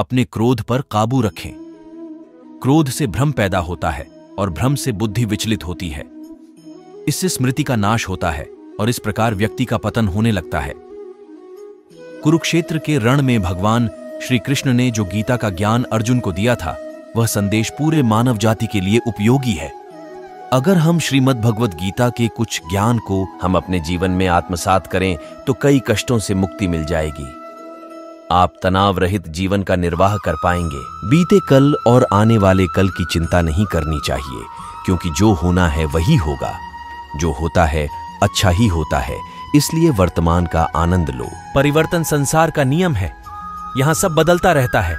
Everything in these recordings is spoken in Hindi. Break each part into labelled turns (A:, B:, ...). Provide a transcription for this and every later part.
A: अपने क्रोध पर काबू रखें। क्रोध से भ्रम पैदा होता है और भ्रम से बुद्धि विचलित होती है। इससे स्मृति का नाश होता है और इस प्रकार व्यक्ति का पतन होने लगता है। कुरुक्षेत्र के रण में भगवान श्री कृष्ण ने जो गीता का ज्ञान अर्जुन को दिया था, वह संदेश पूरे मानव जाति के लिए उपयोगी है। अगर हम श्रीमद् भगवद गीता के कुछ ज्ञान को हम अपने जीवन में आत्मसात करें तो कई कष्टों से मुक्ति मिल जाएगी। आप तनाव रहित जीवन का निर्वाह कर पाएंगे। बीते कल और आने वाले कल की चिंता नहीं करनी चाहिए, क्योंकि जो होना है वही होगा। जो होता है अच्छा ही होता है, इसलिए वर्तमान का आनंद लो। परिवर्तन संसार का नियम है, यहां सब बदलता रहता है।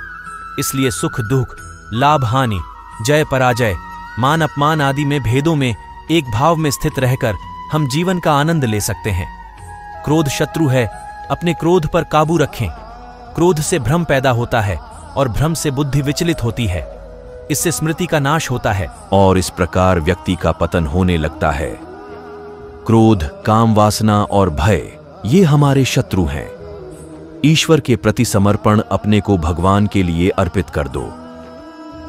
A: इसलिए सुख दुख, लाभ हानि, जय पराजय, मान अपमान आदि में भेदों में एक भाव में स्थित रहकर हम जीवन का आनंद ले सकते हैं। क्रोध शत्रु है, अपने क्रोध पर काबू रखें। क्रोध से भ्रम पैदा होता है और भ्रम से बुद्धि विचलित होती है। इससे स्मृति का नाश होता है और इस प्रकार व्यक्ति का पतन होने लगता है। क्रोध, काम वासना और भय ये हमारे शत्रु हैं। ईश्वर के प्रति समर्पण अपने को भगवान के लिए अर्पित कर दो,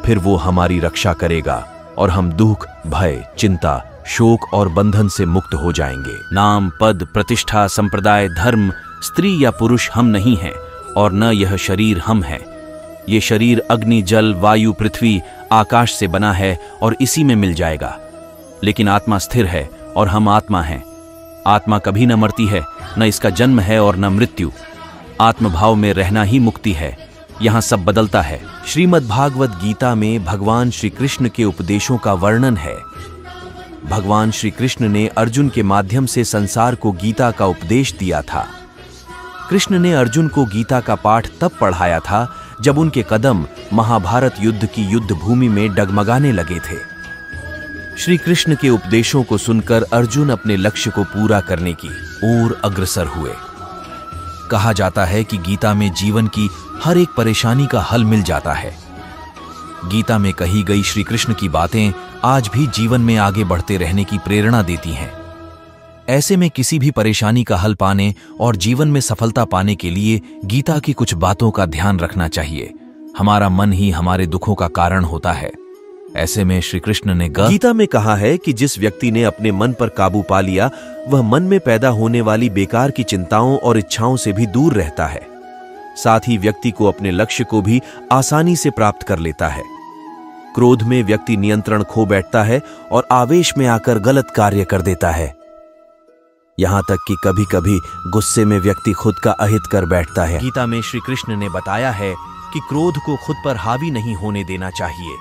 A: फिर वो हमारी रक्षा करेगा और हम दुख, भय, चिंता, शोक और बंधन से मुक्त हो जाएंगे। नाम, पद, प्रतिष्ठा, संप्रदाय, धर्म, स्त्री या पुरुष हम नहीं हैं और न यह शरीर हम हैं। ये शरीर अग्नि, जल, वायु, पृथ्वी, आकाश से बना है और इसी में मिल जाएगा। लेकिन आत्मा स्थिर है और हम आत्मा हैं। आत्मा कभी न मरती है, न इसका जन्म है और न मृत्यु। आत्मभाव में रहना ही मुक्ति है। यहां सब बदलता है। श्रीमद् भागवत गीता में भगवान श्री कृष्ण के उपदेशों का वर्णन है। भगवान श्री कृष्ण ने अर्जुन के माध्यम से संसार को गीता का उपदेश दिया था। कृष्ण ने अर्जुन को गीता का पाठ तब पढ़ाया था जब उनके कदम महाभारत युद्ध की युद्ध भूमि में डगमगाने लगे थे। श्री कृष्ण के उपदेशों को सुनकर अर्जुन अपने लक्ष्य को पूरा करने की ओर अग्रसर हुए। कहा जाता है कि गीता में जीवन की हर एक परेशानी का हल मिल जाता है। गीता में कही गई श्री कृष्ण की बातें आज भी जीवन में आगे बढ़ते रहने की प्रेरणा देती हैं। ऐसे में किसी भी परेशानी का हल पाने और जीवन में सफलता पाने के लिए गीता की कुछ बातों का ध्यान रखना चाहिए। हमारा मन ही हमारे दुखों का कारण होता है। ऐसे में श्री कृष्ण ने गीता में कहा है कि जिस व्यक्ति ने अपने मन पर काबू पा लिया, वह मन में पैदा होने वाली बेकार की चिंताओं और इच्छाओं से भी दूर रहता है। साथ ही व्यक्ति को अपने लक्ष्य को भी आसानी से प्राप्त कर लेता है। क्रोध में व्यक्ति नियंत्रण खो बैठता है और आवेश में आकर गलत कार्य कर देता है। यहां तक कि कभी कभी गुस्से में व्यक्ति खुद का अहित कर बैठता है। गीता में श्री कृष्ण ने बताया है कि क्रोध को खुद पर हावी नहीं होने देना चाहिए।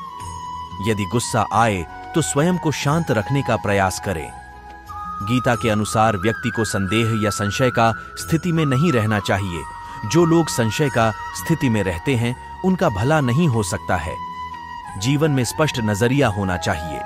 A: यदि गुस्सा आए तो स्वयं को शांत रखने का प्रयास करें। गीता के अनुसार व्यक्ति को संदेह या संशय का स्थिति में नहीं रहना चाहिए। जो लोग संशय का स्थिति में रहते हैं, उनका भला नहीं हो सकता है। जीवन में स्पष्ट नजरिया होना चाहिए।